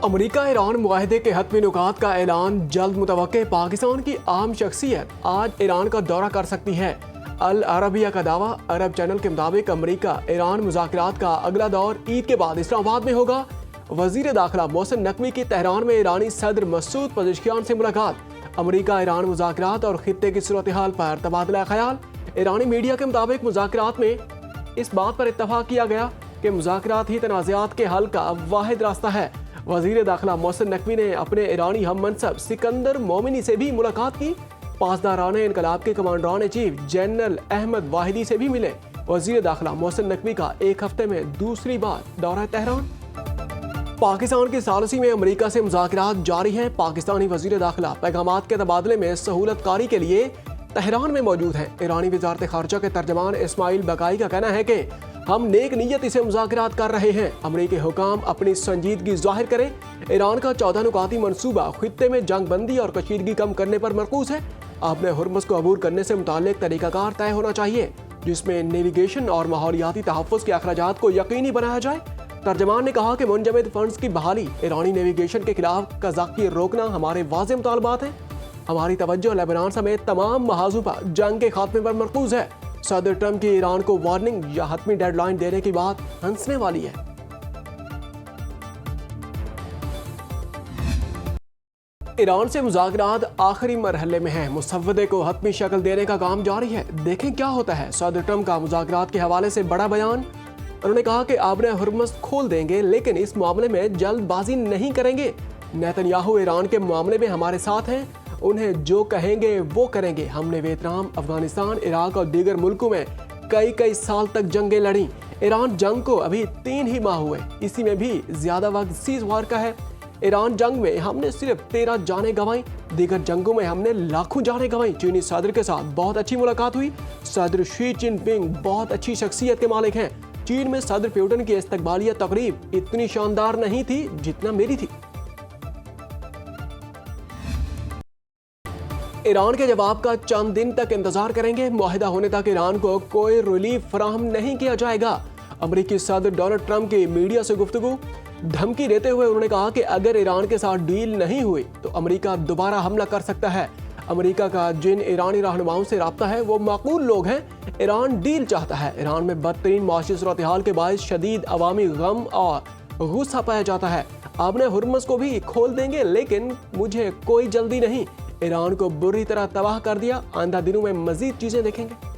America Iran मुआहदे के हतमी नुकात का ऐलान जल्द मुतवक्के। पाकिस्तान की आम शख्सियत आज ईरान का दौरा कर सकती है। अल अरबिया का दावा। अरब चैनल के मुताबिक अमेरिका ईरान मुज़ाकरात का अगला दौर ईद के बाद इस्लामाबाद में होगा। वजीर दाखिला मोहसिन नकवी की तेहरान में ईरानी सदर मसूद पज़ेश्कियान से मुलाकात। अमेरिका ईरान मुज़ाकरात और खित्ते की सूरत हाल पर तबादला ख्याल। ईरानी मीडिया के मुताबिक मुज़ाकरात में इस बात पर इत्तफाक किया गया कि मुज़ाकरात ही तनाज़ात के हल का वाहिद रास्ता है। वजीर दाखिला मोहसिन नकवी ने अपने ईरानी हम मनसब सिकंदर मोमिनी से भी मुलाकात की। पासदारान इनकलाब के कमांडरान चीफ जनरल अहमद वाहिदी से भी मिले। वजीर दाखिला मोहसिन नकवी का एक हफ्ते में दूसरी बार दौरा तेहरान। पाकिस्तान की सालसी में अमेरिका से मुज़ाकरात जारी हैं। पाकिस्तानी वजीर दाखिला पैगामात के तबादले में सहूलत कारी के लिए तेहरान में मौजूद हैं। ईरानी वजारत खारजा के तर्जमान इस्माइल बकाई का कहना है कि हम नेक नीयती से मुज़ाकरात कर रहे हैं। अमरीकी हुकाम अपनी संजीदगी जाहिर करें। ईरान का 14 नुकाती मनसूबा खित्ते में जंग बंदी और कशीदगी कम करने पर मरकूज है। आपने हुर्मुज़ को अबूर करने से मुताल्लिक तरीकाकार तय होना चाहिए, जिसमें नेविगेशन और माहौलियाती तहफ़्फ़ुज़ के अखराजात को यकीनी बनाया जाए। तर्जमान ने कहा कि मुंजमद फंड्स की बहाली, ईरानी नेविगेशन के खिलाफ कज़ाकी रोकना हमारे वाज़ेह मुतालबात हैं। हमारी तवज्जो लेबनान समेत तमाम महाजों पर जंग के खात्मे पर मरकूज है। सदर ट्रंप की ईरान को वार्निंग या हतमी डेडलाइन देने की बात हंसने वाली है। ईरान से मुज़ाकरात आखिरी मरहले में है। मुसव्वदे को हतमी शक्ल देने का काम जारी है। देखें क्या होता है। सदर ट्रंप का मुज़ाकरात के हवाले से बड़ा बयान। उन्होंने कहा कि आबने हुर्मुज़ खोल देंगे, लेकिन इस मामले में जल्दबाजी नहीं करेंगे। नेतन्याहू ईरान के मामले में हमारे साथ हैं, उन्हें जो कहेंगे वो करेंगे। हमने वियतनाम, अफगानिस्तान, इराक और दीगर मुल्कों में कई साल तक जंगें लड़ी। ईरान जंग को अभी 3 ही माह हुए, इसी में भी ज्यादा वक्त सीज वार का है। ईरान जंग में हमने सिर्फ 13 जाने गंवाई, दीगर जंगों में हमने लाखों जाने गंवाई। चीनी सदर के साथ बहुत अच्छी मुलाकात हुई। सदर शी जिनपिंग बहुत अच्छी शख्सियत के मालिक हैं। चीन में सदर प्यूटन की इस्तकबालिया तकरीब इतनी शानदार नहीं थी जितना मेरी थी। ईरान के जवाब का चंद दिन तक इंतजार करेंगे। मुआहिदा होने तक ईरान को कोई रिलीफ फराहम नहीं किया जाएगा। अमेरिकी सदर डोनाल्ड ट्रंप की मीडिया से गुफ्तगू। धमकी देते हुए उन्होंने कहा कि अगर ईरान के साथ डील नहीं हुई तो अमेरिका दोबारा हमला कर सकता है। अमेरिका का जिन ईरानी रहनुमाओं से राब्ता है वो माकूल लोग हैं। ईरान डील चाहता है। ईरान में बदतरीन माशी सूरत हाल के बायस शदीद अवामी गम और गुस्सा पाया जाता है। आपने हुर्मुज़ को भी खोल देंगे, लेकिन मुझे कोई जल्दी नहीं। ईरान को बुरी तरह तबाह कर दिया। आइंदा दिनों में मजीद चीजें देखेंगे।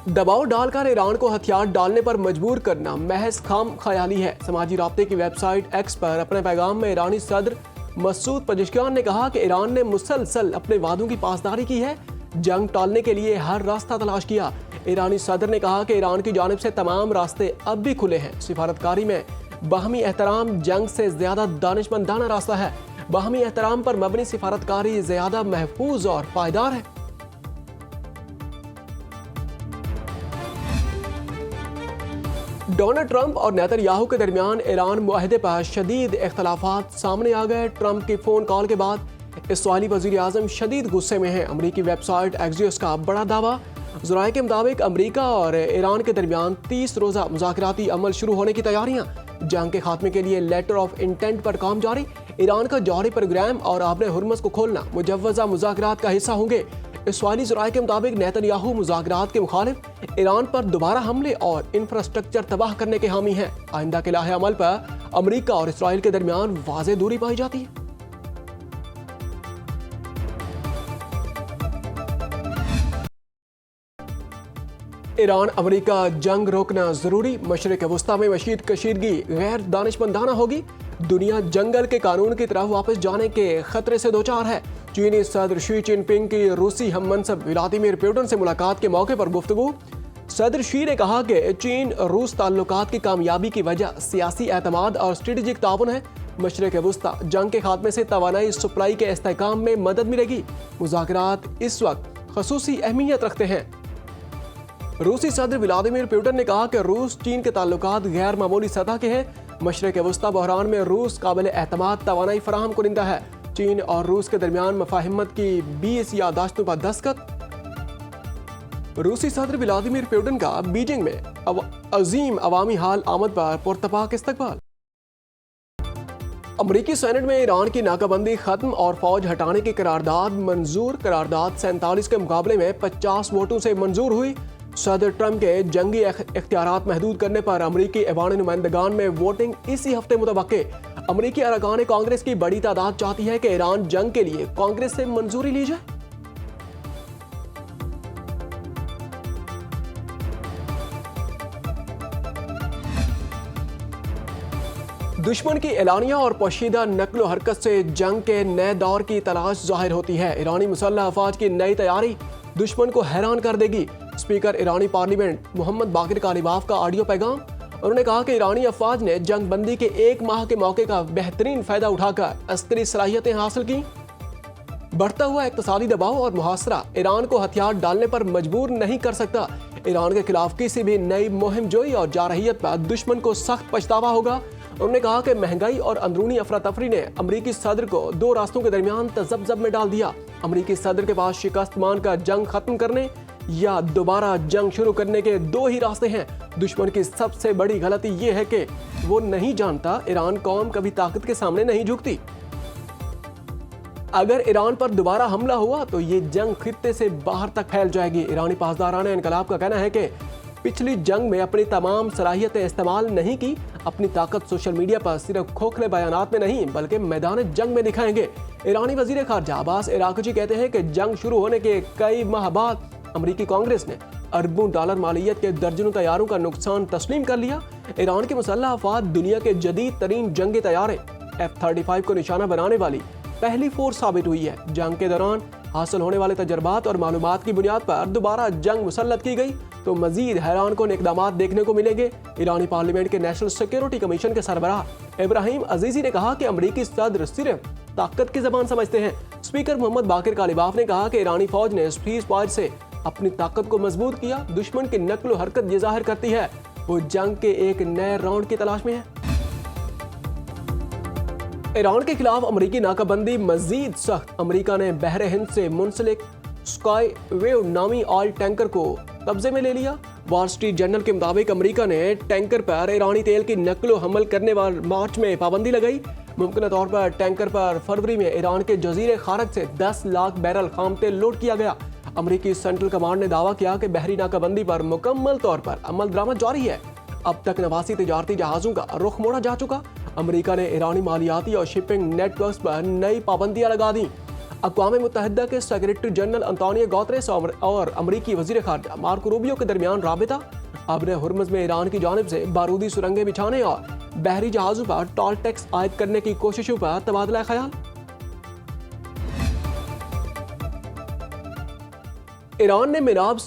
दबाव डालकर ईरान को हथियार डालने पर मजबूर करना महज खाम ख्याली है। समाजी राब्ते की वेबसाइट एक्स पर अपने पैगाम में ईरानी सदर मसूद पज़ेश्कियान ने कहा कि ईरान ने मुसलसल अपने वादों की पासदारी की है, जंग टालने के लिए हर रास्ता तलाश किया। ईरानी सदर ने कहा कि ईरान की जानिब से तमाम रास्ते अब भी खुले हैं। सिफारतकारी में बाहमी एहतराम जंग से ज्यादा दानिशमंदाना रास्ता है। बाहमी एहतराम पर मबनी सिफारतकारी ज्यादा महफूज और पायदार है। डोनाल्ड ट्रंप और नेतन्याहू के दरमियान ईरान मुआहदे पर शदीद इख्तलाफात सामने आ गए। ट्रंप की फोन कॉल के बाद इसराइली वजीर आजम शदीद गुस्से में हैं। अमरीकी वेबसाइट एक्सियोस का बड़ा दावा। ज़राए के मुताबिक अमरीका और ईरान के दरमियान 30 रोज़ा मुज़ाकराती अमल शुरू होने की तैयारियां। जंग के खात्मे के लिए लेटर ऑफ इंटेंट पर काम जारी। ईरान का जौहरी प्रोग्राम और आबने हुर्मुज़ को खोलना मुजव्वज़ा मुज़ाकरात का हिस्सा होंगे। इसराइली ज़राए के मुताबिक नेतन्याहू मुज़ाकरात के मुखालिफ, ईरान पर दोबारा हमले और इंफ्रास्ट्रक्चर तबाह करने के हामी हैं। आइंदा के लाहे अमल पर अमरीका और इसराइल के दरमियान वाज़ेह दूरी पाई जाती है। ईरान अमेरिका जंग रोकना जरूरी। मशरिक वस्ता में मशीद कशीदगी गैर दानिशमंदाना होगी। दुनिया जंगल के कानून की तरफ वापस जाने के खतरे से दो चार है। चीनी सदर शी जिनपिंग की रूसी हम मनसब व्लादिमीर पुतिन से मुलाकात के मौके पर गुफ्तगू। सदर शी ने कहा कि चीन रूस ताल्लुकात की कामयाबी की वजह सियासी एतमाद और स्ट्रेटेजिक ताउन है। मशरिक वस्ता जंग के खात्मे से तवानाई सप्लाई के इस्तेहकाम में मदद मिलेगी। मुज़ाकरात इस वक्त खसूसी अहमियत रखते हैं। रूसी सदर व्लादिमीर पुतिन ने कहा कि रूस चीन के ताल्लुकात गैर मामूली सतह के हैं। मशरिक वस्ता बहरान में रूस काबिल एतमाद तवानाई फराहम कुनिंदा है। चीन और रूस के दरमियान मफाहिमत की 20 यादाश्तों पर दस्तखत। रूसी सदर व्लादिमीर पुतिन का बीजिंग में अजीम अवामी हाल आमद पर पुरतपाक इस्तकबाल। अमरीकी सेनेट में ईरान की नाकाबंदी खत्म और फौज हटाने की करारदाद मंजूर। करारदाद 47 के मुकाबले में 50 वोटों से मंजूर हुई। सदर ट्रंप के जंगी इख्तियारात महदूद करने पर अमरीकी ऐवान नुमाइंदगान में वोटिंग इसी हफ्ते मुतवक्के। अमरीकी अरकान कांग्रेस की बड़ी तादाद चाहती है कि ईरान जंग के लिए कांग्रेस से मंजूरी ली जाए। दुश्मन की एलानिया और पोशीदा नकलो हरकत से जंग के नए दौर की तलाश जाहिर होती है। ईरानी मुसल्लह अफवाज की नई तैयारी दुश्मन को हैरान कर देगी। स्पीकर ईरानी पार्लियामेंट मोहम्मद बाकिर कालिबाफ का ऑडियो पैगाम। उन्होंने कहा कि ईरानी अफवाज ने जंग बंदी के 1 माह के मौके का बेहतरीन फायदा उठाकर अस्करी सलाहियतें हासिल की। बढ़ता हुआ इक्तिसादी दबाव और मुहासरा ईरान को हथियार डालने पर मजबूर नहीं कर सकता। ईरान के खिलाफ किसी भी नई मुहिम जोई और जारहियत पर दुश्मन को सख्त पछतावा होगा। उन्होंने कहा कि महंगाई और अंदरूनी अफरा तफरी ने अमरीकी सदर को 2 रास्तों के दरमियान तजब्जब में डाल दिया। अमरीकी सदर के पास शिकस्त मानकर जंग खत्म करने या दोबारा जंग शुरू करने के 2 ही रास्ते हैं। दुश्मन की सबसे बड़ी गलती यह है कि वो नहीं जानता ईरान कौम कभी ताकत के सामने नहीं झुकती। अगर ईरान पर दोबारा हमला हुआ तो ये जंग खित्ते से बाहर तक फैल जाएगी। ईरानी पासदाराना इनकलाब का कहना है कि पिछली जंग में अपनी तमाम सलाहियतें इस्तेमाल नहीं की। अपनी ताकत सोशल मीडिया पर सिर्फ खोखले बयानात में नहीं बल्कि मैदान जंग में दिखाएंगे। ईरानी वजीर खारजा अब्बास इराक़ची कहते हैं कि जंग शुरू होने के कई माह बाद अमरीकी कांग्रेस ने अरबों डॉलर मालियत के दर्जनों तैयारों का नुकसान तस्लीम कर लिया। ईरान के मुसल्लह अफवाज दुनिया के जदीद तरीन जंगी तैयारे F-35 को निशाना बनाने वाली पहली फोर्स साबित हुई है। जंग के दौरान हासिल होने वाले तजर्बात और मालूमात की बुनियाद पर दोबारा जंग मुसल्लत की गई तो मजीद हैरान कौन इकदाम देखने को मिलेंगे। ईरानी पार्लियामेंट के नेशनल सिक्योरिटी कमीशन के सरबराह इब्राहिम अजीजी ने कहा कि अमरीकी सदर सिर्फ ताकत की जबान समझते हैं। स्पीकर मोहम्मद बाकिर कालिबाफ ने कहा कि ईरानी फौज ने सीज फायर से अपनी ताकत को मजबूत किया। दुश्मन की नकलो हरकत ये जाहिर करती है वो जंग के एक नए राउंड की तलाश में है। ईरान के खिलाफ अमरीकी नाकाबंदी मजीद सख्त। अमरीका ने बहरे हिंद से मुंसलिक स्काई वेव नामी ऑयल टैंकर को कब्जे में ले लिया। वॉल स्ट्रीट जर्नल के मुताबिक अमरीका ने टैंकर पर ईरानी तेल की नकलो हमल करने वाले मार्च में पाबंदी लगाई। मुमकिन तौर पर टैंकर पर फरवरी में ईरान के जजीरे खारज से 10 लाख बैरल खाम तेल लोड किया गया। अमरीकी सेंट्रल कमांड ने दावा किया कि बहरी नाकाबंदी पर मुकम्मल तौर पर अमल दरामद जारी है। अब तक 89 तिजारती जहाज़ों का रुख मोड़ा जा चुका। अमरीका ने ईरानी मालियाती और शिपिंग नेटवर्क्स पर नई पाबंदियां लगा दी। अक़वाम मुत्तहिदा के सेक्रेटरी जनरल अंतोनियो गुतेरेस और अमरीकी वज़ीर ख़ारजा मार्को रूबियो के दरमियान राबिता। अब्र हुर्मुज़ में ईरान की जानिब से बारूदी सुरंगें बिछाने और बहरी जहाज़ों पर टोल टैक्स आयद करने की कोशिशों पर तबादला ख्याल। ईरान ने मिराब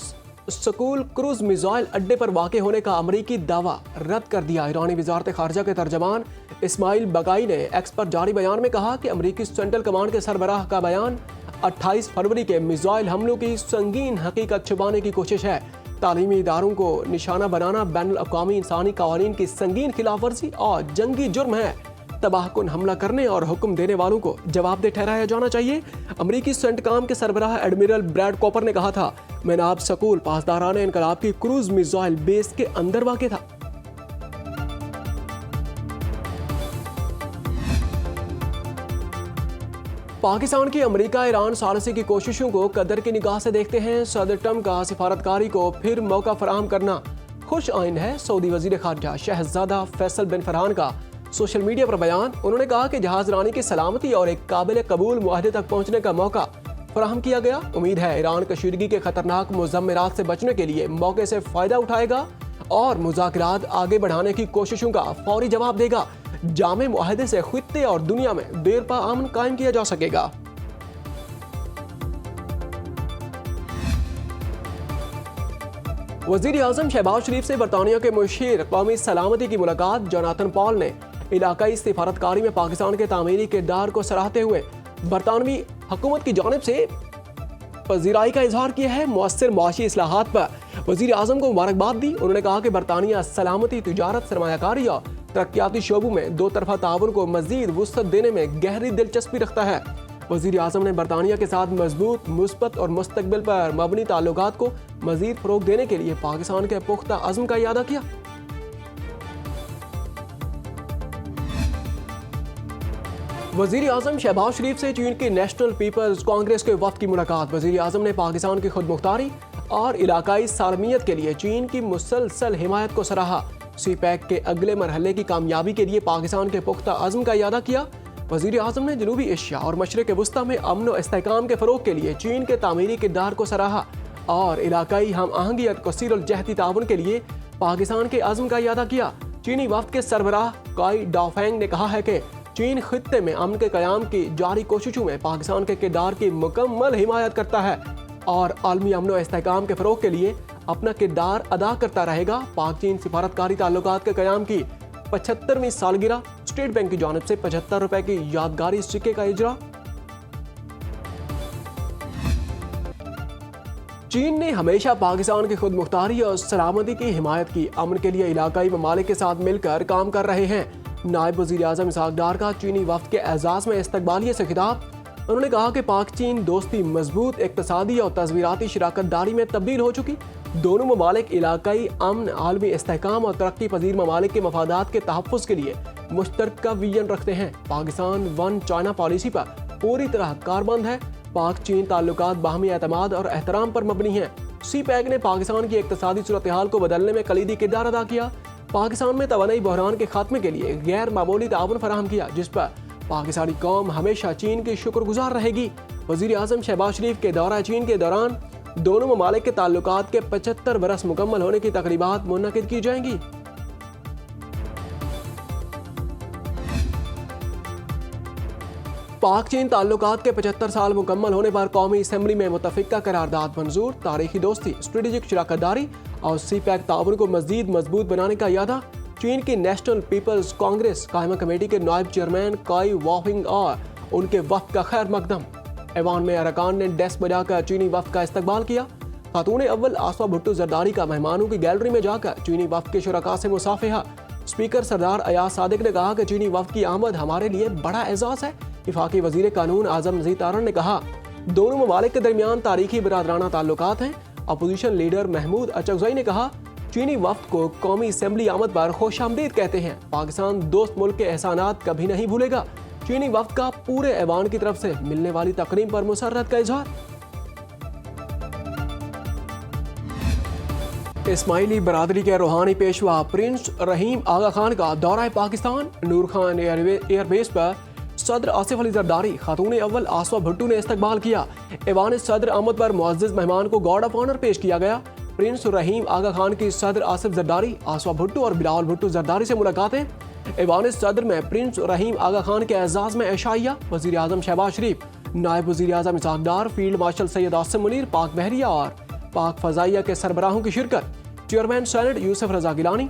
स्कूल क्रूज मिसाइल अड्डे पर वाक़ होने का अमरीकी दावा रद्द कर दिया। ईरानी वज़ारत ख़ारजा के तर्जमान इस्माइल बगाई ने एक्स पर जारी बयान में कहा कि अमरीकी सेंट्रल कमांड के सरबराह का बयान 28 फरवरी के मिसाइल हमलों की संगीन हकीकत छुपाने की कोशिश है। तालीमी इदारों को निशाना बनाना बैनुल अक़वामी इंसानी क़वानीन की संगीन खिलाफ वर्जी और जंगी जुर्म है। तबाहकुन हमला करने और हुक्म देने वालों को जवाबदेह ठहराया जाना चाहिए। अमरीकी सेंटकॉम के सरबराह एडमिरल ब्रैड कॉपर ने कहा था मिनाब स्कूल पासदाराना इनकलाब की क्रूज मिसाइल बेस के अंदर वाक़ था। पाकिस्तान की अमेरिका ईरान सालसी की कोशिशों को कदर की निगाह से देखते हैं। सदर ट्रंप का सिफारतकारी को फिर मौका फराहम करना खुश आइन है। सऊदी वजीर खारजा शहजादा फैसल बिन फरहान का सोशल मीडिया पर बयान। उन्होंने कहा कि जहाज रानी की सलामती और एक काबिल कबूल मुआहदे तक पहुंचने का मौका फराहम किया गया। उम्मीद है ईरान कशीदगी के खतरनाक मुज़म्मिरात से बचने के लिए मौके से फ़ायदा उठाएगा और मुज़ाकरात आगे बढ़ाने की कोशिशों का फौरी जवाब देगा। जामे मुआहदे से खित्ते और दुनिया में देर पा अमन कायम किया जा सकेगा। वज़ीर आज़म शहबाज शरीफ से बरतानिया के मुशीर क़ौमी सलामती की मुलाकात। जोनाथन पॉल ने इलाकाई सिफारतकारी में पाकिस्तान के तामीरी किरदार को सराहते हुए बरतानवी हुकूमत की जानिब से पजीराई का इजहार किया है। मुअस्सिर मुआशी इस्लाहात पर वज़ीर आज़म को मुबारकबाद दी। उन्होंने कहा कि बरतानिया सलामती, तिजारत, सरमायाकारी और तरक्याती शोबों में दो तरफा ताउन को मजीद वुसअत देने में गहरी दिलचस्पी रखता है। वज़ीर आज़म ने बरतानिया के साथ मजबूत, मुस्बत और मुस्तकबिल पर मबनी ताल्लुकात को मज़ीद फ़रोग़ देने के लिए पाकिस्तान के पुख्ता अज़्म का इयादा किया। वज़ीर आज़म शहबाज शरीफ से चीन की नेशनल पीपल्स कांग्रेस के वफ़द की मुलाकात। वज़ीर आज़म ने पाकिस्तान की खुद मुख्तारी और इलाकाई सालमियत के लिए चीन की मुसलसल हिमायत को सराहा। CPEC के अगले मरहले की कामयाबी के लिए पाकिस्तान के पुख्ता अज़्म का इयादा किया। वज़ीर आज़म ने जनूबी एशिया और मशरिक़ वस्ता में अमन व इस्तेहकाम के फ़रोग़ के लिए चीन के तामीरी किरदार को सराहा और इलाकाई हम आहंगियत कसीरुल जहती ताउन के लिए पाकिस्तान के अज़्म का इयादा किया। चीनी वफ़द के सरबराह काई डाओफेंग ने कहा है कि चीन खित्ते में अमन के क़याम की जारी कोशिशों में पाकिस्तान के किरदार की मुकम्मल हिमायत करता है और आलमी अमन व इस्तेहकाम के फ़रोग़ के लिए अपना किरदार अदा करता रहेगा। पाक चीन सिफारतकारी ताल्लुकात के क़याम की 75वीं सालगिरह, स्टेट बैंक की जानिब से 75 रुपए की यादगारी सिक्के का इजरा। चीन ने हमेशा पाकिस्तान की खुद मुख्तारी और सलामती की हिमायत की। अमन के लिए इलाकाई ममालिक के साथ मिलकर काम कर रहे हैं। नायब वज़ीर आज़म इसहाक डार का चीनी वफ़द के एजाज़ में इस्तकबालिये से खिताब। उन्होंने कहा कि पाक चीन दोस्ती मजबूत इक़्तिसादी और तस्वीराती शराकत दारी में तब्दील हो चुकी। दोनों ममालिक इलाकाई अमन, आलमी इस्तेहकाम और तरक्की पजीर ममालिक के मफादात के तहफ़्फ़ुज़ के लिए मुश्तरका विजन रखते हैं। पाकिस्तान वन चाइना पॉलिसी पर पूरी तरह कारबंद है। पाक चीन ताल्लुकात बाहमी एतमाद और एहतराम पर मबनी हैं। CPEC ने पाकिस्तान की इक़्तिसादी सूरत हाल को बदलने में कलीदी किरदार अदा किया। पाकिस्तान में तवानाई बहरान के खात्मे के लिए गैर मामूली ताउन फराहम किया, जिस पर पाकिस्तानी कौम हमेशा चीन की शुक्रगुजार रहेगी। वज़ीर आज़म शहबाज शरीफ के दौरा चीन के दौरान दोनों ममालिक के ताल्लुकात के 75 बरस मुकम्मल होने की तकरीबात मुनक़िद की जाएंगी। पाक चीन ताल्लुकात के 75 साल मुकम्मल होने पर कौमी असम्बली में मुतफ़िक़ा करारदाद मंजूर। तारीखी दोस्ती, स्ट्रेटेजिक शराकत दारी और CPEC ताउन को मज़ीद मजबूत बनाने का इरादा। चीन की नेशनल पीपल्स कांग्रेस कायमा कमेटी के नायब चेयरमैन काई वाओहिंग और उनके वफ़द का खैर मकदम। ऐवान में अरकान ने डेस्क बजाकर चीनी वफ़द का इस्तकबाल किया। खातून अव्वल आसफा भुट्टो जरदारी का मेहमानों की गैलरी में जाकर चीनी वफ़द के शुरका से मुसाफिहा। स्पीकर सरदार अयाज सादिक ने कहा कि चीनी वफ़द की आमद हमारे लिए बड़ा एजाज़ है। वफाकी वज़ीर कानून आज़म नज़ीर तारण ने कहा, दोनों ममालिक के दरमियान तारीखी बरादराना ताल्लुकात हैं। अपोजिशन लीडर महमूद अचकज़ई ने कहा, चीनी वफ़द को कौमी असम्बली आमद पर खुश आमदीद कहते हैं। पाकिस्तान दोस्त मुल्क के एहसानात कभी नहीं भूलेगा। चीनी वफ़द का पूरे ऐवान की तरफ से मिलने वाली तकरीम पर मुसर्रत का इजहार। इस्माइली बरादरी के रूहानी पेशवा प्रिंस रहीम आगा खान का दौरा पाकिस्तान। नूर खान एयरबेस पर सदर आसिफ अली जरदारी, खातून अव्वल आसफा भुट्टो ने इस्तकबाल किया। ऐवान सदर आमद पर मुअज़्ज़िज़ मेहमान को गार्ड ऑफ ऑनर पेश किया गया। प्रिंस रहीम आगा खान की सदर आसिफ जरदारी, आसफा भुट्टो और बिलावल भुट्टो जरदारी से मुलाकातें। ऐवान सदर में प्रिंस रहीम आगा खान के एजाज़ में एशाइया। वज़ीर आज़म शहबाज शरीफ, नायब वज़ीर आज़म इसहाक डार, फील्ड मार्शल सैयद आसिम मुनीर, पाक बहरिया और पाक फ़ज़ाइया के सरबराहों की शिरकत। चेयरमैन सेनेट यूसुफ रज़ा गिलानी,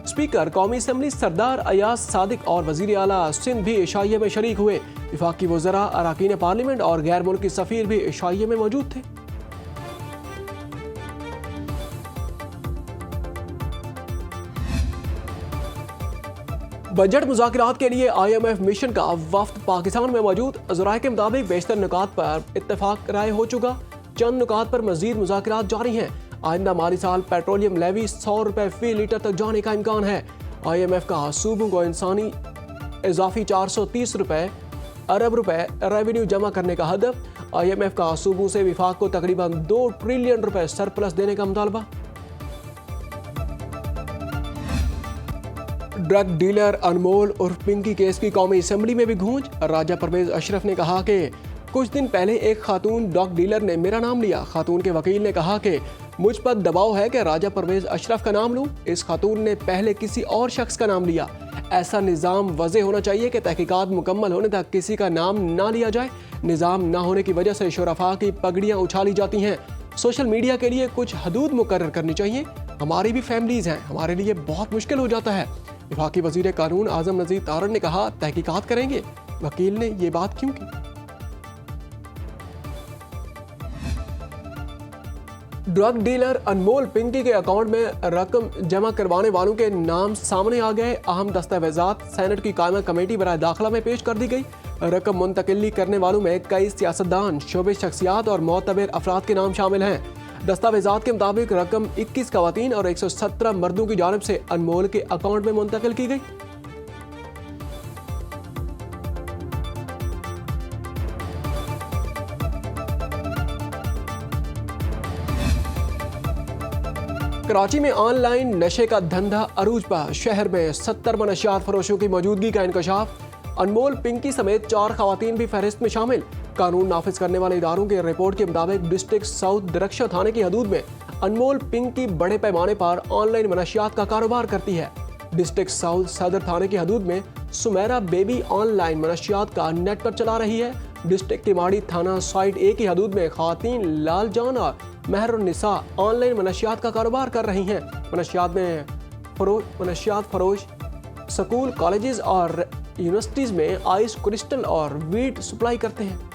स्पीकर कौमी असम्बली सरदार अयाज सादिक और वज़ीर आला सिंध भी इशाइये में शरीक हुए। वफाकी वज़रा, अराकीन पार्लियामेंट और गैर मुल्की सफ़ीर भी इशाइये में मौजूद थे। बजट मुज़ाकरात के लिए IMF मिशन का वफ़द पाकिस्तान में मौजूद। ज़राए के मुताबिक बेशतर नुकात पर इत्तेफाक राय हो चुका। चंद नुकात पर मज़ीद मुज़ाकरात जारी हैं। आइंदा माली साल पेट्रोलियम लेवी 100 रुपए फी लीटर तक जाने का इम्कान है। IMF का सूबों को इंसानी इजाफी 430 अरब रुपए रेवेन्यू जमा करने का हदफ। IMF का सूबों से विफाक को तकरीबन 2 ट्रिलियन रुपए सरप्लस देने का मुतालबा। ड्रग डीलर अनमोल उर्फ पिंकी केस की कौमी असम्बली में भी गूंज। राजा परवेज अशरफ ने कहा कि कुछ दिन पहले एक खातून ड्रग डीलर ने मेरा नाम लिया। खातून के वकील ने कहा कि मुझ पर दबाव है कि राजा परवेज अशरफ का नाम लूं। इस खातून ने पहले किसी और शख्स का नाम लिया। ऐसा निज़ाम वज़े होना चाहिए कि तहकीकात मुकम्मल होने तक किसी का नाम ना लिया जाए। निज़ाम ना होने की वजह से शुरफा की पगड़ियाँ उछाली जाती हैं। सोशल मीडिया के लिए कुछ हदूद मुकर्रर करनी चाहिए। हमारी भी फैमिलीज़ हैं, हमारे लिए बहुत मुश्किल हो जाता है। वफाकी वज़ीर कानून आज़म नज़ीर तारण ने कहा, तहकीकात करेंगे। वकील ने ये बात क्यों की? ड्रग डीलर अनमोल पिंकी के अकाउंट में रकम जमा करवाने वालों के नाम सामने आ गए। अहम दस्तावेजात सेनेट की कायमा कमेटी बराए दाखिला में पेश कर दी गई। रकम मुंतकिली करने वालों में कई सियासतदान, शोबे शख्सियात और मोतबर अफराद के नाम शामिल हैं। दस्तावेजात के मुताबिक रकम 21 खवातीन और 117 मर्दों की जानिब से अनमोल के अकाउंट में मुंतकिल की गई। कराची में ऑनलाइन नशे का धंधा अरूज पर। शहर में 70 मनशियात फरोशों की मौजूदगी का इंकशाफ। अनमोल पिंकी समेत 4 खवातीन भी फहरिस्त में शामिल। कानून नाफिज करने वाले इदारों के रिपोर्ट के मुताबिक डिस्ट्रिक्ट साउथ दरख्शा थाने की हदूद में अनमोल पिंकी बड़े पैमाने पर ऑनलाइन मनशियात का कारोबार करती है। डिस्ट्रिक्ट साउथ सदर थाने की हदूद में सुमेरा बेबी ऑनलाइन मनशियात का नेट पर चला रही है। डिस्ट्रिक्ट की माड़ी थाना साइड ए की हदूद में खातीन लालजान और महरुन्निसा ऑनलाइन मनशियात का कारोबार कर रही हैं। मनशियात फरोश स्कूल, कॉलेजेस और यूनिवर्सिटीज में आइस, क्रिस्टल और वीट सप्लाई करते हैं।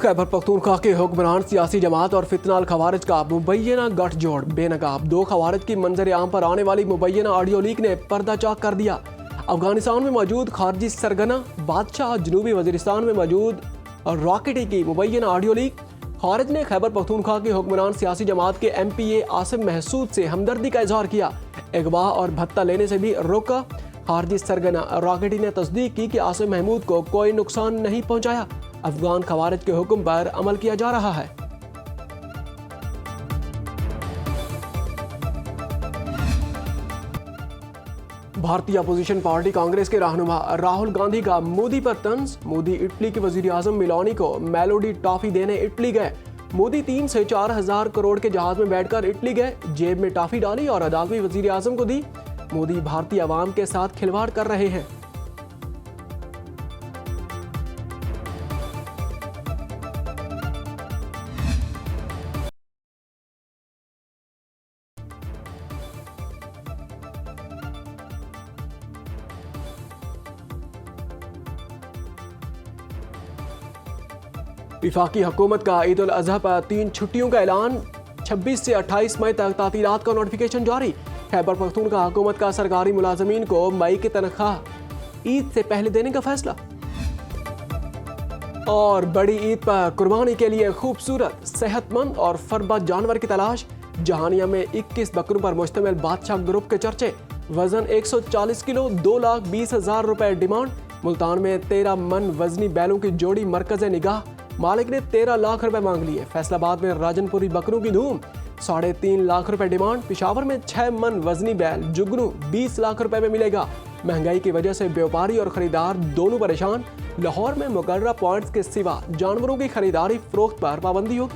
खैबर पख्तूनख्वा के हुक्मरान सियासी जमात और फितनाल खवारिज का मुबैना गठजोड़ बेनकाब। 2 खवारिज की मंजर आम पर आने वाली मुबैना ऑडियो लीक ने पर्दा चाक कर दिया। अफगानिस्तान में मौजूद खारजी सरगना बादशाह, जनूबी वजीरिस्तान में मौजूद रॉकेटी की मुबैना ऑडियो लीक। खारिज ने खैबर पख्तूनख्वा के हुक्मरान सियासी जमात के MPA आसिम महसूद से हमदर्दी का इजहार किया। अगवा और भत्ता लेने से भी रोका। खारजी सरगना रॉकेटी ने तस्दीक की कि आसिम महमूद को कोई नुकसान नहीं पहुंचाया। अफगान खवारिज के हुक्म पर अमल किया जा रहा है। भारतीय अपोजिशन पार्टी कांग्रेस के रहनुमा राहुल गांधी का मोदी पर तंज। मोदी इटली के वजीर आजम मिलानी को मेलोडी टॉफी देने इटली गए। मोदी 3 से 4 हजार करोड़ के जहाज में बैठकर इटली गए, जेब में टॉफी डाली और अदालवी वजीर आजम को दी। मोदी भारतीय अवाम के साथ खिलवाड़ कर रहे हैं। विफाकी हुकूमत का ईद उल अजहा पर 3 छुट्टियों का ऐलान। 26 से 28 मई तक तातीलात का नोटिफिकेशन जारी। खैबर पख्तूनख्वा हुकूमत का सरकारी मुलाजमीन को मई की तनख्वाह ईद से पहले देने का फैसला। और बड़ी ईद पर कुर्बानी के लिए खूबसूरत, सेहतमंद और फरबा जानवर की तलाश। जहानिया में 21 बकरों पर मुश्तमिल बादशाह ग्रुप के चर्चे। वजन 140 किलो, 2,20,000 रुपए डिमांड। मुल्तान में 13 मन वजनी बैलों की जोड़ी मरकज निगाह। मालिक ने 13 लाख रुपए मांग लिए। फैसलाबाद में राजनपुरी बकरों की धूम, 3.5 लाख रुपए डिमांड। पिशावर में 6 मन वजनी बैल जुगनू 20 लाख रुपए में मिलेगा। महंगाई की वजह से व्यापारी और खरीदार दोनों परेशान। लाहौर में मुकर्रर पॉइंट्स के सिवा जानवरों की खरीदारी फरोख्त पर पाबंदी होगी।